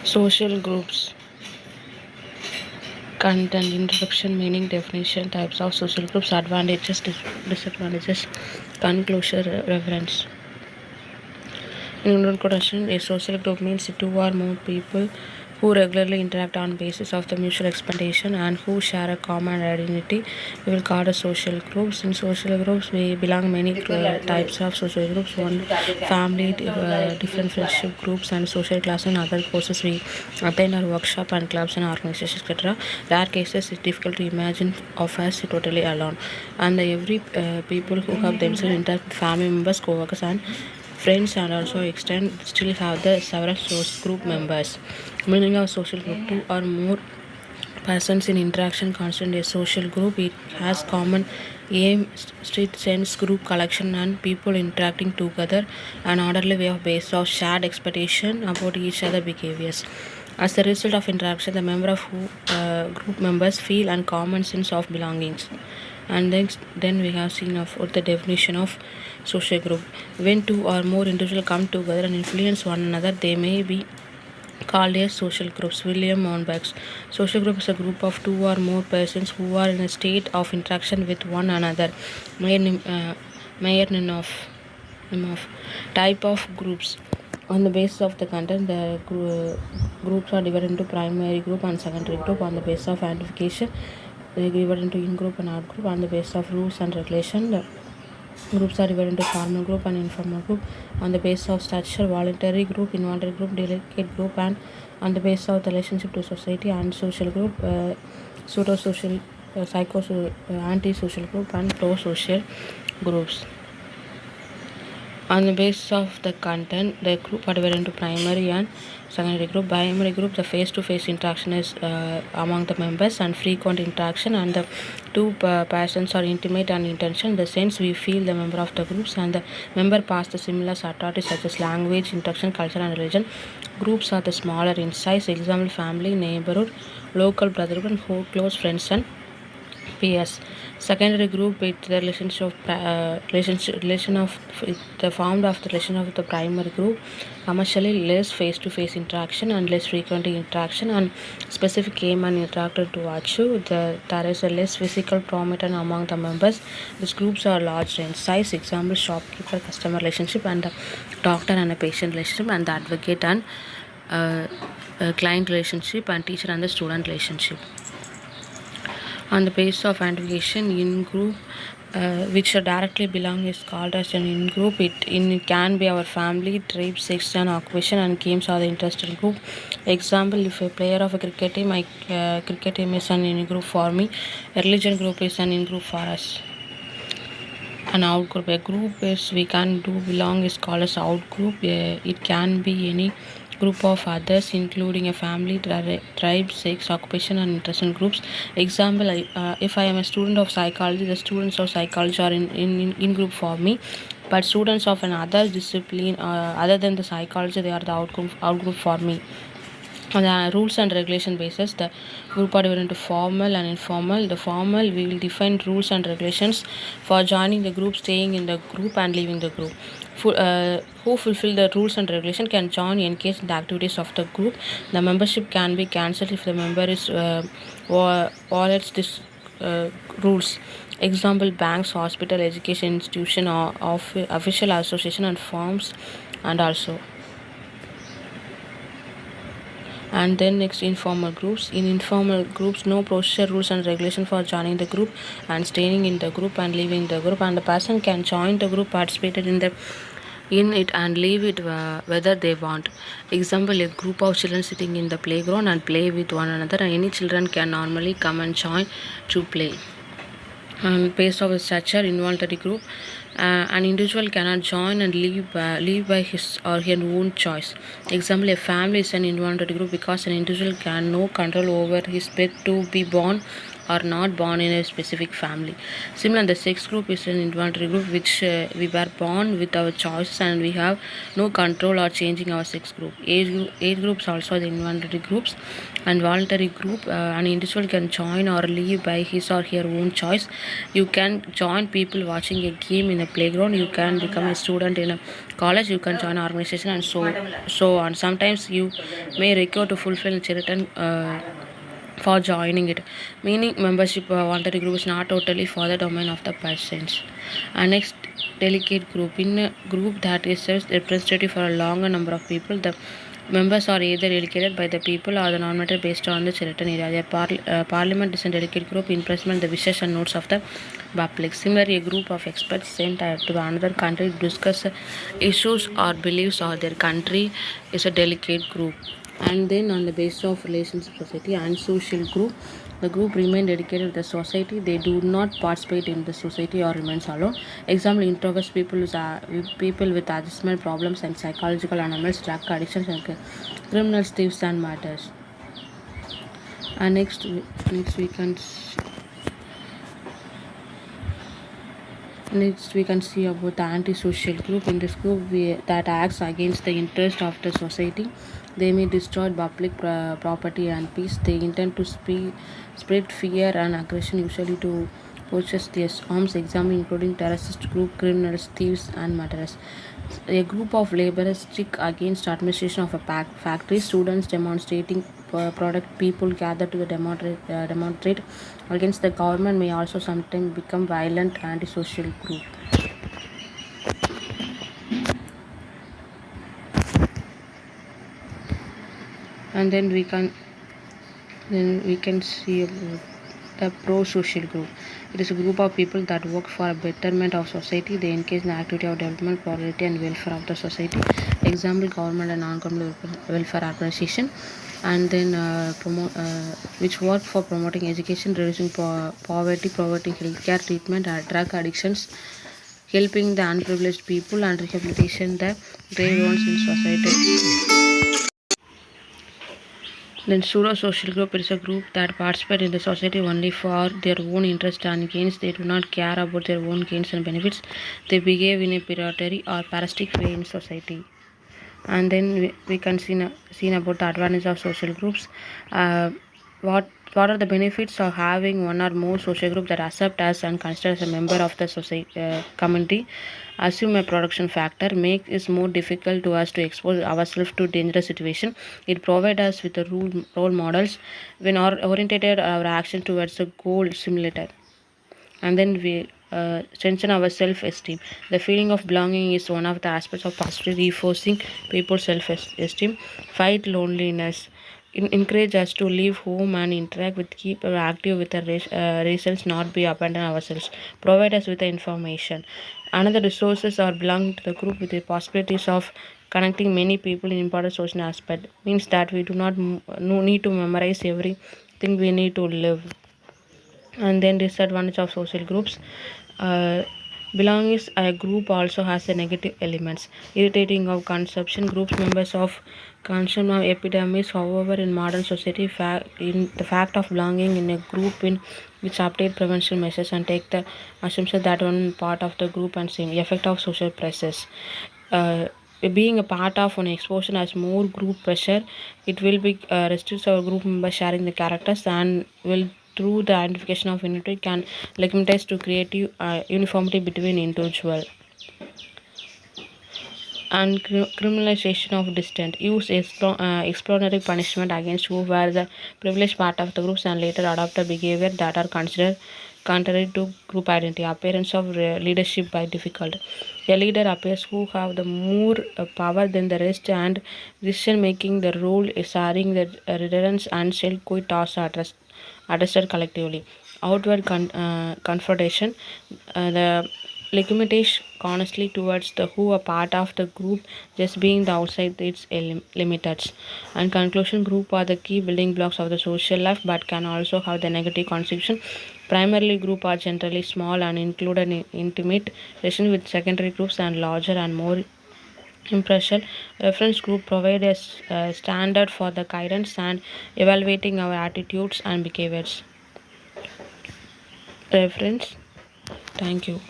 Social groups. Content, introduction, meaning, definition, types of social groups, advantages, disadvantages, conclusion, reference. In introduction, a social group means two or more people who regularly interact on basis of the mutual expectation and who share a common identity. We will call the social groups. In social groups, we belong many types of social groups. One, family, different friendship groups, and social class and other courses we attend our workshop and clubs and organizations, etc. Rare cases, it's difficult to imagine of us totally alone. And every people who have themselves interact with family members, co-workers, and friends, and also extend still have the several source group members. Meaning of social group, two or more persons in interaction constant a social group. It has common aim, street sense, group collection, and people interacting together, an orderly way of based of shared expectation about each other behaviors. As a result of interaction, the member of group members feel a common sense of belongings. And then we have seen of what the definition of social group. When two or more individuals come together and influence one another, they may be called as social groups. William Monbach's social group is a group of two or more persons who are in a state of interaction with one another. Mayer type of groups. On the basis of the content, the groups are divided into primary group and secondary group. On the basis of identification, they are divided into in-group and out-group. On the basis of rules and regulation, the groups are divided into formal group and informal group. On the basis of structure, voluntary group, involuntary group, delegate group, and on the basis of the relationship to society and social group, pseudo-social, anti-social group, and pro-social groups. On the basis of the content, the group are divided into primary and secondary group. Primary group, the face-to-face interaction is among the members and frequent interaction, and the two persons are intimate and intentional. The sense we feel the member of the groups and the member pass the similar authorities such as language, interaction, culture, and religion. Groups are the smaller in size. Example: family, neighborhood, local brotherhood, close friends, and peers. Secondary group with the relation of the formed of the relation of the primary group. Commercially less face-to-face interaction and less frequent interaction and specific aim and interactor to achieve. There is a less physical prominent among the members. These groups are large in size. Example: shopkeeper customer relationship, and the doctor and a patient relationship, and the advocate and client relationship, and teacher and the student relationship. On the basis of identification, in-group which directly belong is called as an in-group. It can be our family, tribe, sex, and occupation, and games are the interested group. Example: if a player of a cricket team, my cricket team is an in-group for me. A religion group is an in-group for us. An out-group, a group is we can do belong is called as out-group. It can be any group of others including a family, tribe, sex, occupation, and interested groups. Example: if I am a student of psychology, the students of psychology are in group for me, but students of another discipline other than the psychology, they are the out group for me. On the rules and regulation basis, the group are divided into formal and informal. The formal, we will define rules and regulations for joining the group, staying in the group, and leaving the group. Who fulfill the rules and regulation can join, engage in the activities of the group. The membership can be cancelled if the member is violates this rules. Example: banks, hospital, education institution, or of official association and firms, and also. And then next, informal groups. In informal groups, no procedure, rules, and regulation for joining the group and staying in the group and leaving the group, and the person can join the group, participated in it, and leave it whether they want. Example: a group of children sitting in the playground and play with one another, and any children can normally come and join to play. And based on the structure, involuntary group, an individual cannot join and leave by his or her own choice. Example: a family is an involuntary group because an individual can no control over his birth to be born are not born in a specific family. Similar, the sex group is an involuntary group which we were born with our choices and we have no control or changing our sex group. Age groups also the involuntary groups and voluntary group. An individual can join or leave by his or her own choice. You can join people watching a game in a playground. You can become a student in a college. You can join an organization and so on. Sometimes you may require to fulfill certain for joining it, meaning membership voluntary group is not totally for the domain of the persons. And next, delegate group. In a group that is serves representative for a longer number of people, the members are either delegated by the people or the nominated based on the certain area. The parliament is a delegate group implement the wishes and notes of the public. Similarly, a group of experts sent to another country to discuss issues or beliefs of their country is a delegate group. And then on the basis of relationship society and social group, the group remain dedicated to the society. They do not participate in the society or remains alone. Example, introverts people with adjustment problems and psychological anomalies, drug addictions and criminals, thieves and matters. And next we can see about the antisocial group. In this group that acts against the interest of the society. They may destroy public property and peace. They intend to spread fear and aggression, usually to purchase their arms. Example including terrorist group, criminals, thieves and murderers. A group of laborers stick against administration of a factory. Students demonstrating product. People gather to the demonstrate against the government may also sometimes become violent antisocial group. And then we can see about the pro-social group. It is a group of people that work for a betterment of society. They engage in the activity of development, prosperity and welfare of the society. Example, government and non-government welfare organization. And then which work for promoting education, reducing poverty, providing healthcare treatment, drug addictions, helping the unprivileged people and rehabilitation the grave ones in society. Then pseudo-social group is a group that participate in the society only for their own interest and gains. They do not care about their own gains and benefits. They behave in a predatory or parasitic way in society. And then we can see about the advantage of social groups. What are the benefits of having one or more social group that accept us and consider as a member of the society community? Assume a production factor, make it more difficult to us to expose ourselves to dangerous situation. It provides us with the role models when orientated our action towards a goal simulator. And then we strengthen our self-esteem. The feeling of belonging is one of the aspects of positive reinforcing people's self-esteem. Fight loneliness. Encourage us to leave home and interact with, keep active with the results, not be abandon ourselves. Provide us with the information. Another resources are belong to the group with the possibilities of connecting many people in important social aspect. Means that we do not no need to memorize everything, we need to live. And then disadvantage of social groups. Belonging a group also has a negative elements. Irritating of consumption groups members of consumption of epidemics. However, in modern society, in the fact of belonging in a group in which update prevention measures and take the assumption that one part of the group and same effect of social pressures. Being a part of an exposure has more group pressure. It will be restricts our group members sharing the characters and will through the identification of unity can legitimize to creative uniformity between individual. And criminalization of dissent. Use explanatory punishment against who were the privileged part of the groups and later adopt a behavior that are considered contrary to group identity. Appearance of leadership by difficult. A leader appears who have the more power than the rest and decision making the role is sharing the redundance and shall quit tasks addressed collectively. Outward confrontation. The legitimate honestly towards the who are part of the group, just being the outside its limited. And conclusion, group are the key building blocks of the social life but can also have the negative contribution. Primarily group are generally small and include an intimate relation with secondary groups and larger and more impartial reference group provide a standard for the guidance and evaluating our attitudes and behaviors. reference. Thank you.